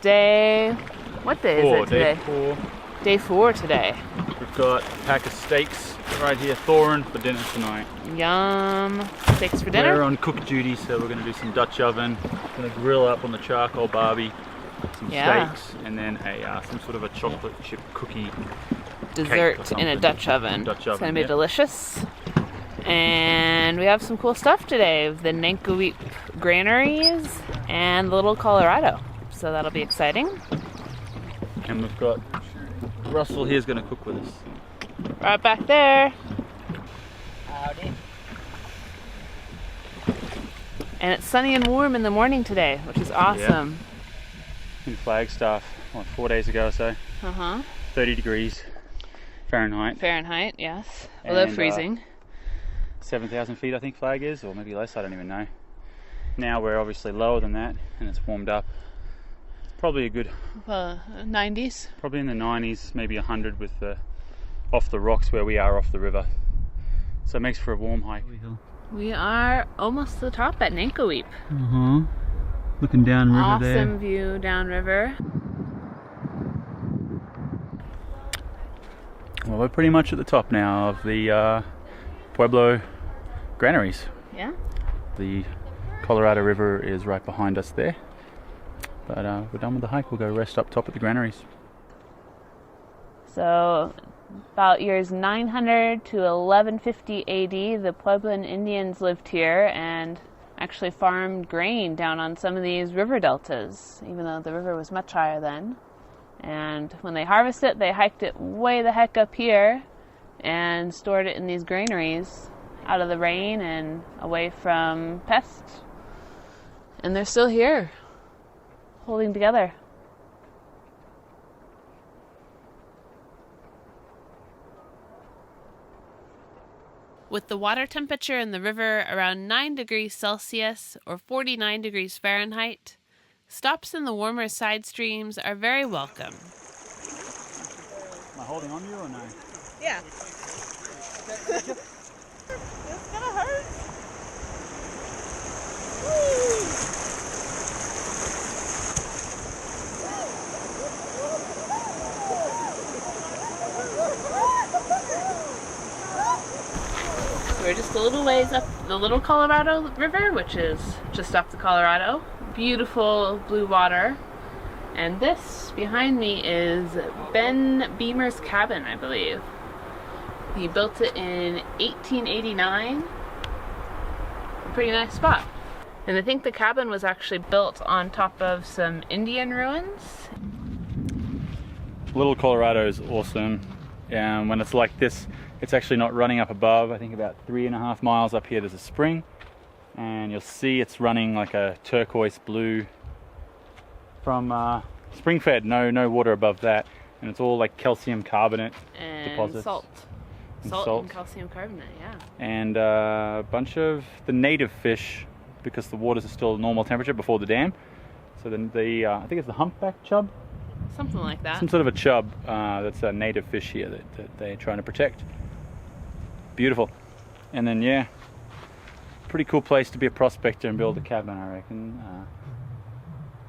day. What day is it today? Day 4. Day 4 today. We've got a pack of steaks right here thawing for dinner tonight. Yum. Steaks for dinner? We're on cook duty, so we're going to do some Dutch oven. Going to grill up on the charcoal barbie some steaks, and then some sort of a chocolate chip cookie dessert in a Dutch oven. It's going to be delicious. And we have some cool stuff today. The Noxive granaries and Little Colorado. So that'll be exciting. And we've got Russell here's going to cook with us. Right back there. Howdy. And it's sunny and warm in the morning today, which is awesome. Yeah. In Flagstaff, 4 days ago or so. 30 degrees Fahrenheit. Fahrenheit, yes. Below freezing. 7,000 feet I think Flag is, or maybe less, I don't even know. Now we're obviously lower than that, and it's warmed up. It's probably a good 90s. Probably in the 90s, maybe 100 with the off the rocks where we are off the river. So it makes for a warm hike. We are almost to the top at Noxive. Looking down river there. Awesome view downriver. Well, we're pretty much at the top now of the Pueblo granaries. Yeah. The Colorado River is right behind us there. But we're done with the hike. We'll go rest up top at the granaries. So, about years 900 to 1150 AD, the Puebloan Indians lived here and actually farmed grain down on some of these river deltas, even though the river was much higher then. And when they harvested it, they hiked it way the heck up here and stored it in these granaries out of the rain and away from pests. And they're still here, holding together. With the water temperature in the river around 9 degrees Celsius or 49 degrees Fahrenheit, stops in the warmer side streams are very welcome. Am I holding on to you or no? Yeah. It's gonna hurt. We're just a little ways up the Little Colorado River, which is just off the Colorado. Beautiful blue water. And this behind me is Ben Beamer's cabin, I believe. He built it in 1889. A pretty nice spot. And I think the cabin was actually built on top of some Indian ruins. Little Colorado is awesome. And when it's like this, it's actually not running up above. I think about 3.5 miles up here there's a spring. And you'll see it's running like a turquoise blue from spring-fed, no water above that. And it's all like calcium carbonate and deposits. Salt and calcium carbonate, yeah. And a bunch of the native fish, because the waters are still normal temperature before the dam. So then I think it's the humpback chub. Something like that. Some sort of a chub that's a native fish here that they're trying to protect. Beautiful. And then, yeah, pretty cool place to be a prospector and build a cabin, I reckon.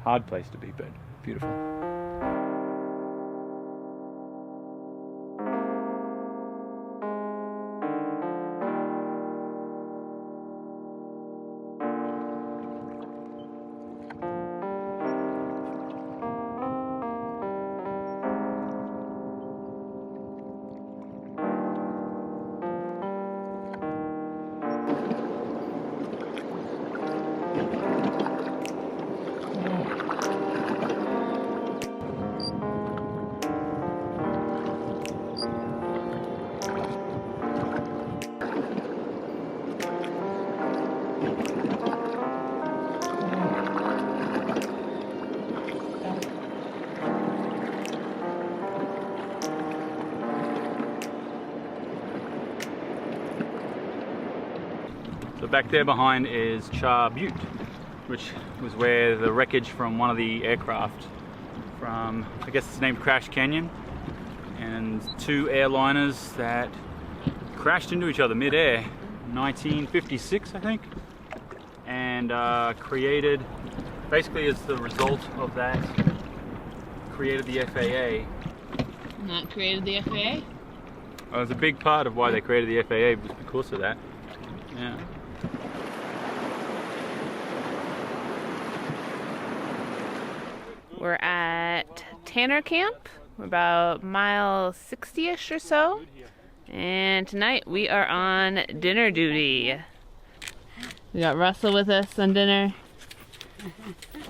Hard place to be, but beautiful. So back there behind is Char Butte, which was where the wreckage from one of the aircraft from, I guess it's named Crash Canyon, and 2 airliners that crashed into each other mid-air, 1956 I think, and created, basically as the result of that created the FAA. Not created the FAA? Well, it was a big part of why they created the FAA was because of that. Yeah. We're at Tanner Camp. We're about mile 60-ish or so. And tonight we are on dinner duty. We got Russell with us on dinner.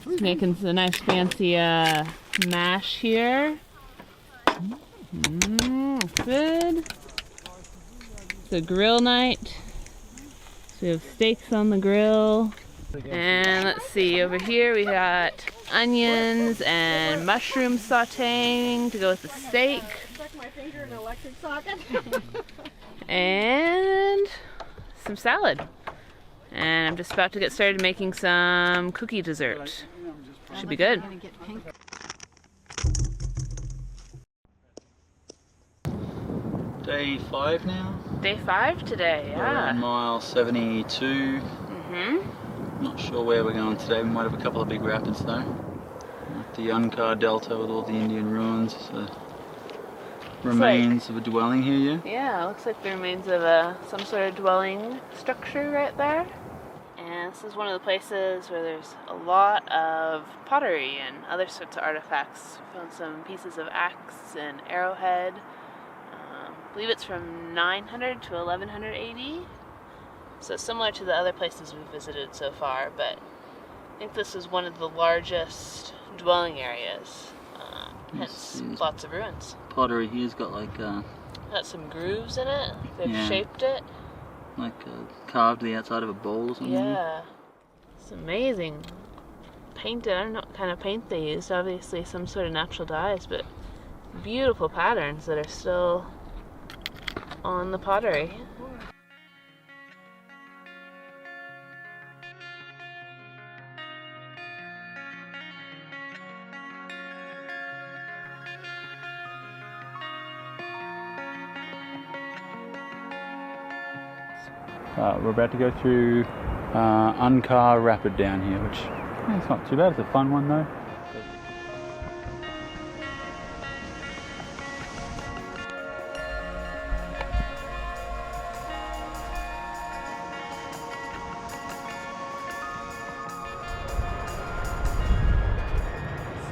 He's making some nice fancy mash here. Good. It's a grill night. So we have steaks on the grill. And let's see, over here we got onions and mushroom sauteing to go with the steak. Stuck my finger in an electric socket. And some salad. And I'm just about to get started making some cookie dessert. Should be good. Day 5 now. Day 5 today, We're on yeah. mile 72. Mm-hmm. Not sure where we're going today. We might have a couple of big rapids though. Like the Ankara Delta with all the Indian ruins. The remains of a dwelling here, yeah? Yeah, it looks like the remains of some sort of dwelling structure right there. And this is one of the places where there's a lot of pottery and other sorts of artifacts. We found some pieces of axe and arrowhead. I believe it's from 900 to 1100 AD. So similar to the other places we've visited so far, but I think this is one of the largest dwelling areas. Hence, lots of ruins. Pottery here's got like Got some grooves in it. They've Yeah. shaped it. Carved the outside of a bowl or something. Yeah. It's amazing. Painted. I don't know what kind of paint they used. Obviously some sort of natural dyes, but beautiful patterns that are still on the pottery. We're about to go through Ankara Rapid down here, which it's not too bad. It's a fun one though.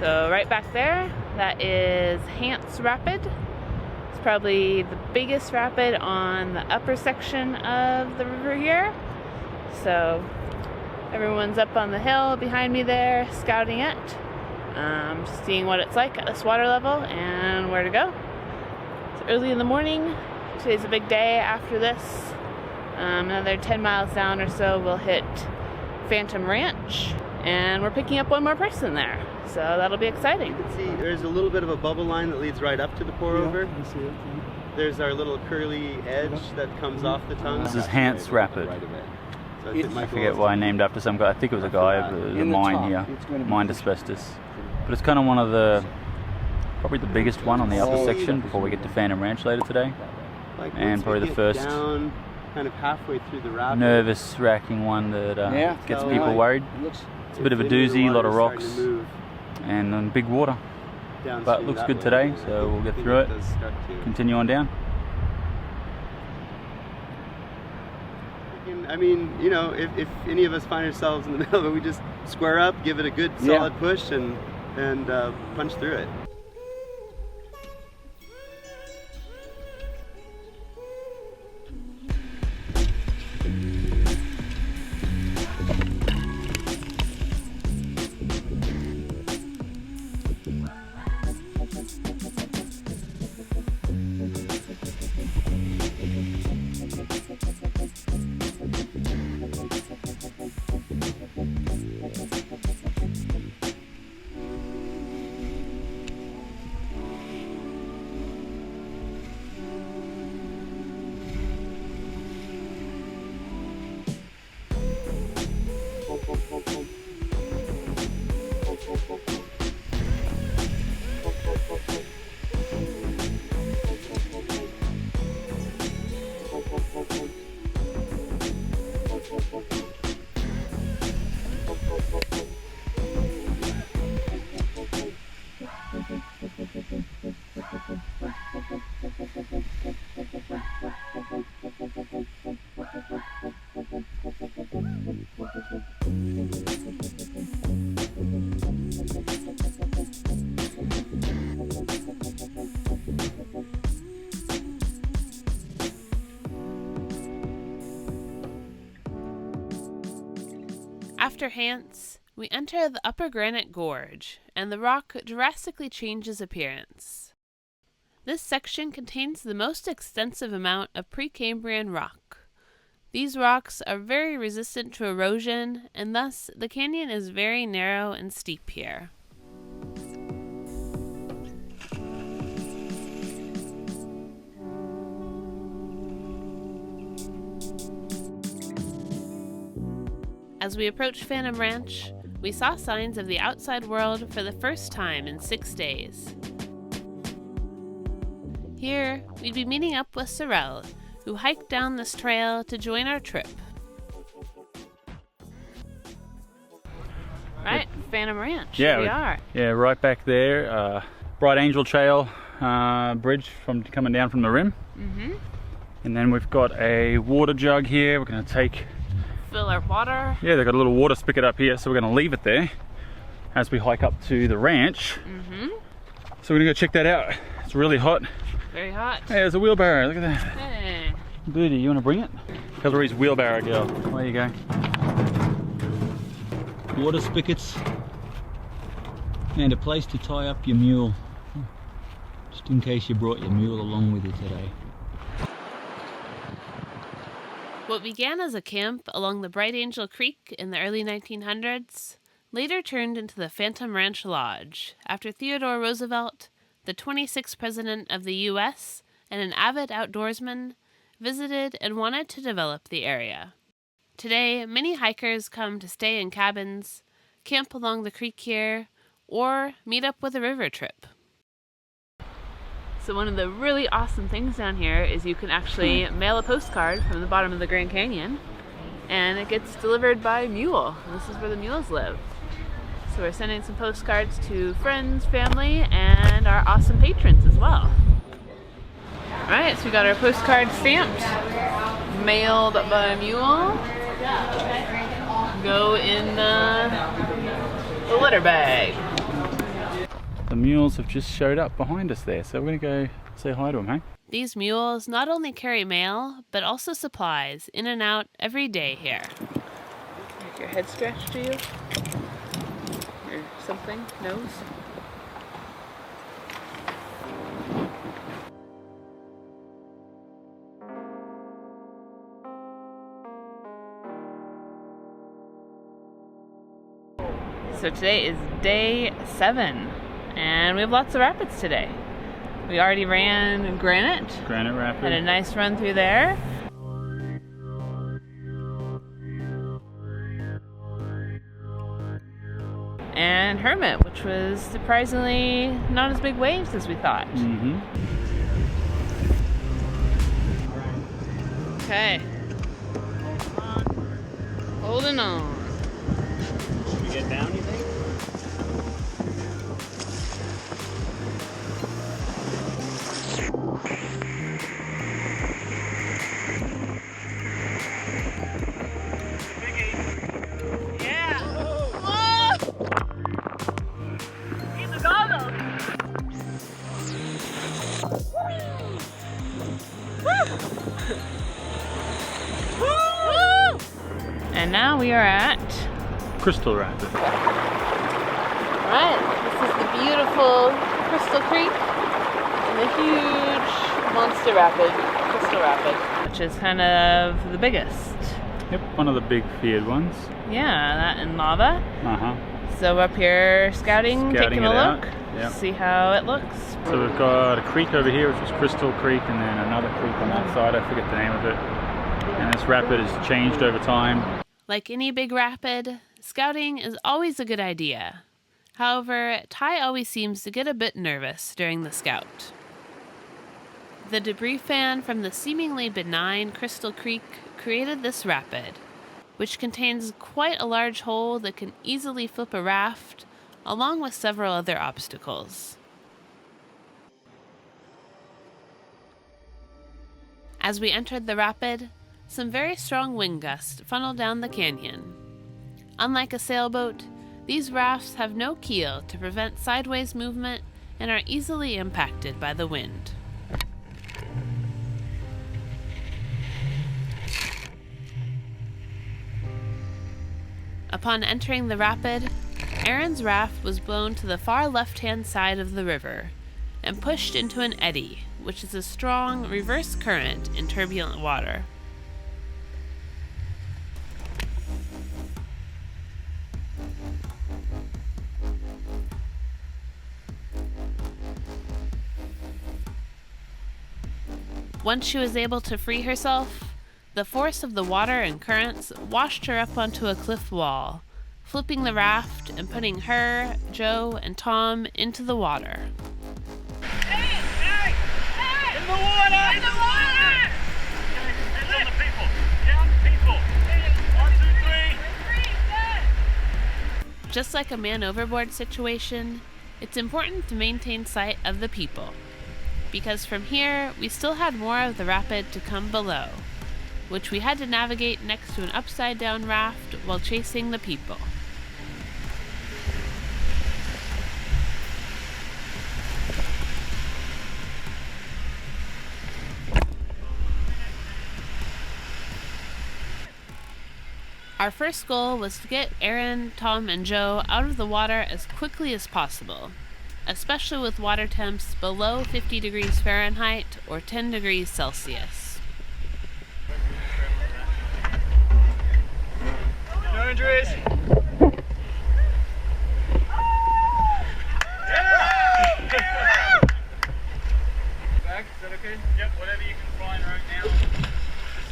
So right back there, that is Hance Rapid. It's probably the biggest rapid on the upper section of the river here. So everyone's up on the hill behind me there, scouting it, just seeing what it's like at this water level and where to go. It's early in the morning. Today's a big day. After this, another 10 miles down or so, we'll hit Phantom Ranch, and we're picking up one more person there. So that'll be exciting. You can see there's a little bit of a bubble line that leads right up to the pour over. You see it. There's our little curly edge that comes off the tongue. This is Hance Rapid. So I forget why I named after some guy. I think it was a guy of the mine here, mined asbestos. But it's kind of one of the, probably the biggest one on the upper section before we get to Phantom Ranch later today. Like And probably the first down, kind of halfway through the rapid. nervous wracking one that gets people worried. It's a bit of a doozy, a lot of rocks, and big water. But looks good today, so we'll get through it, continue on down. I mean, you know, if any of us find ourselves in the middle of it, we just square up, give it a good solid push, and punch through it. enter Hance, we enter the upper granite gorge, and the rock drastically changes appearance. This section contains the most extensive amount of Precambrian rock. These rocks are very resistant to erosion, and thus the canyon is very narrow and steep here. As we approached Phantom Ranch, we saw signs of the outside world for the first time in 6 days. Here, we'd be meeting up with Sorrel, who hiked down this trail to join our trip. Right, Phantom Ranch, Yeah, here we are. Yeah, right back there. Bright Angel Trail bridge from coming down from the rim. Mm-hmm. And then we've got a water jug here. We're going to take... Fill our water. Yeah, they've got a little water spigot up here, so we're going to leave it there as we hike up to the ranch. Mm-hmm. So we're going to go check that out. It's really hot. Very hot. Hey, there's a wheelbarrow. Look at that. Hey. Booty, you want to bring it? Hillary's wheelbarrow girl. There you go. Water spigots and a place to tie up your mule, just in case you brought your mule along with you today. What began as a camp along the Bright Angel Creek in the early 1900s later turned into the Phantom Ranch Lodge after Theodore Roosevelt, the 26th President of the U.S. and an avid outdoorsman, visited and wanted to develop the area. Today, many hikers come to stay in cabins, camp along the creek here, or meet up with a river trip. So one of the really awesome things down here is you can actually mail a postcard from the bottom of the Grand Canyon, and it gets delivered by mule. And this is where the mules live. So we're sending some postcards to friends, family, and our awesome patrons as well. Alright, so we got our postcard stamped, mailed by mule. Go in the letter bag. The mules have just showed up behind us there, so we're going to go say hi to them, hey? These mules not only carry mail, but also supplies in and out every day here. Make your head scratched to you? Or something? Nose? So today is day 7. And we have lots of rapids today. We already ran Granite. Granite Rapid. Had a nice run through there. And Hermit, which was surprisingly not as big waves as we thought. Mm-hmm. Okay. Holding on. Should we get down, you think? And now we are at Crystal Rapid. Alright, this is the beautiful Crystal Creek and the huge monster rapid, Crystal Rapid, which is kind of the biggest. Yep, one of the big feared ones. Yeah, that and lava. Uh-huh. So up here scouting taking a look, Yep. see how it looks. So we've got a creek over here, which is Crystal Creek, and then another creek on that side, I forget the name of it. And this rapid has changed over time. Like any big rapid, scouting is always a good idea. However, Ty always seems to get a bit nervous during the scout. The debris fan from the seemingly benign Crystal Creek created this rapid, which contains quite a large hole that can easily flip a raft, along with several other obstacles. As we entered the rapid, some very strong wind gusts funneled down the canyon. Unlike a sailboat, these rafts have no keel to prevent sideways movement and are easily impacted by the wind. Upon entering the rapid, Aaron's raft was blown to the far left-hand side of the river and pushed into an eddy, which is a strong reverse current in turbulent water. Once she was able to free herself, the force of the water and currents washed her up onto a cliff wall, flipping the raft and putting her, Joe, and Tom into the water. Hey! Hey! Hey! In the water! In the water! Hands on the people! Down the people! 1, 2, 3! Just like a man overboard situation, it's important to maintain sight of the people, because from here we still had more of the rapid to come below, which we had to navigate next to an upside-down raft while chasing the people. Our first goal was to get Aaron, Tom, and Joe out of the water as quickly as possible, especially with water temps below 50 degrees Fahrenheit or 10 degrees Celsius. No injuries. Back, is that okay? Yep, whatever you can find right now.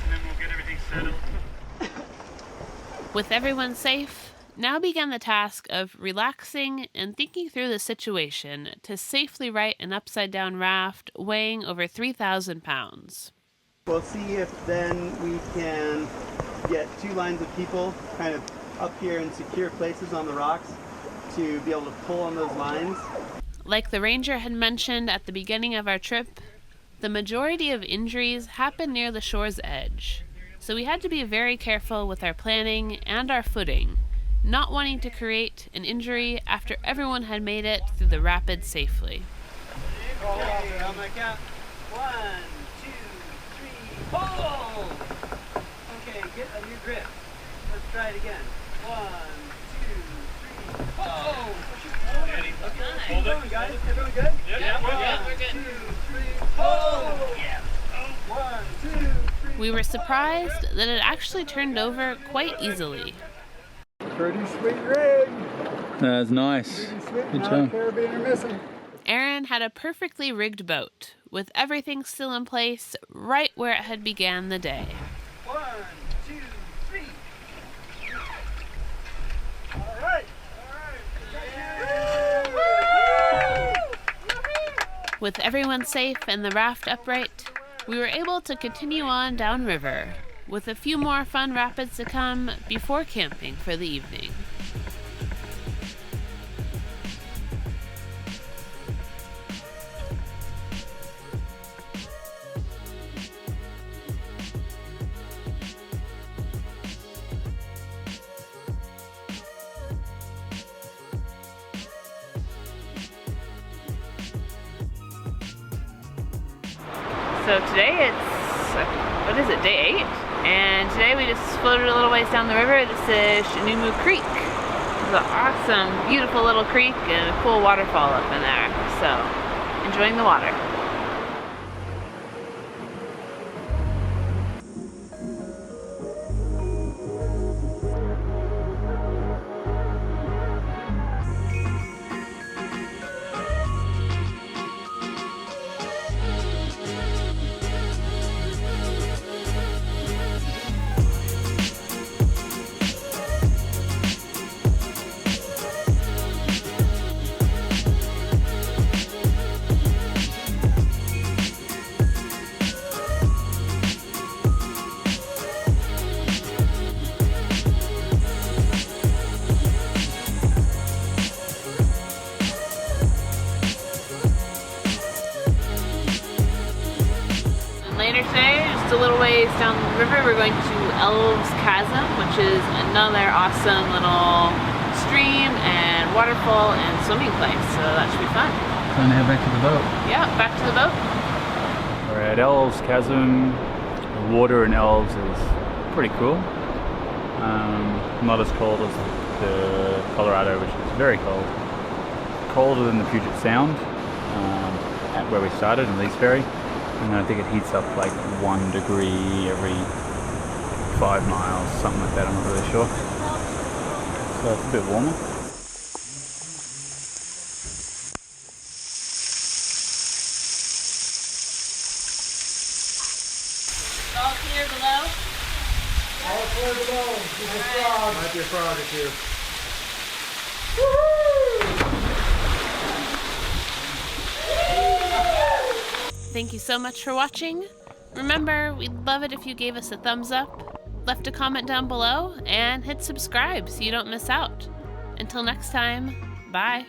And then we'll get everything settled. With everyone safe, now began the task of relaxing and thinking through the situation to safely right an upside-down raft weighing over 3,000 pounds. We'll see if then we can get 2 lines of people kind of up here in secure places on the rocks to be able to pull on those lines. Like the ranger had mentioned at the beginning of our trip, the majority of injuries happen near the shore's edge, so we had to be very careful with our planning and our footing, not wanting to create an injury after everyone had made it through the rapid safely. Okay, on my count. 1, 2, 3, pull! Okay, get a new grip. Let's try it again. 1, 2, 3, pull! Okay, keep going, guys. Everyone good? Yeah, we're good. 1, 2, 3, pull! Yeah. 1, 2, 3. We were surprised that it actually turned over quite easily. Pretty sweet rig. That's nice. Pretty sweet. Good Not job. a Caribbean missing. Aaron had a perfectly rigged boat, with everything still in place right where it had began the day. 1, 2, 3. All right. With everyone safe and the raft upright, we were able to continue on downriver, with a few more fun rapids to come before camping for the evening. So today it's, day 8? And today we just floated a little ways down the river. This is Shinemu Creek. It's an awesome, beautiful little creek and a cool waterfall up in there. So, enjoying the water. Later today, just a little ways down the river, we're going to Elves Chasm, which is another awesome little stream and waterfall and swimming place, so that should be fun. Time to head back to the boat. Yeah, back to the boat. We're at Elves Chasm. The water in Elves is pretty cool. Not as cold as the Colorado, which is very cold. Colder than the Puget Sound at where we started in Lee's Ferry, and I think it heats up like 1 degree every 5 miles, something like that. I'm not really sure. So it's a bit warmer. All clear below? All clear below. There's a frog. Might be a frog or two. Thank you so much for watching. Remember, we'd love it if you gave us a thumbs up, left a comment down below, and hit subscribe so you don't miss out. Until next time, bye.